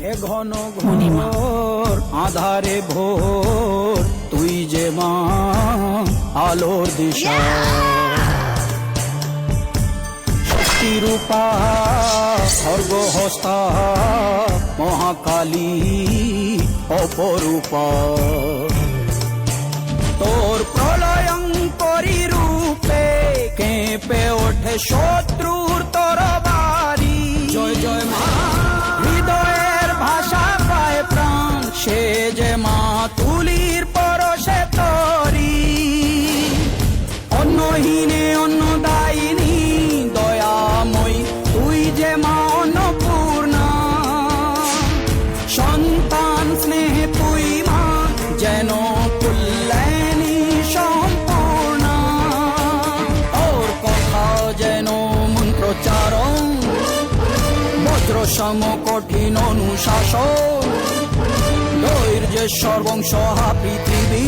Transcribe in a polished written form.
হে ঘন ঘোর আধারে ভোর, তুই যে মা আলোর দিশা। শক্তিরূপা স্বর্গহস্তা মহাকালী অপরূপা, তোর প্রলয়ঙ্করী রূপে কেঁপে ওঠে শত্রুর তরবারি। জয় জয় মা, হৃদয়ের ভাষা পায় প্রাণ, সে যে মা তুলির পরশে তরি। অন্নহীনে অন্নদায়িনী দয়াময়ী, তুই যে মা অন্নপূর্ণা। সন্তান স্নেহে তুই মা যেন কল্যাণী সম্পূর্ণা। ওর কথা যেন মন্ত্রোচ্চারণ, বজ্র সম কঠিন অনুশাসন। ধৈর্যেশ্বর বংশহা পৃথিবী,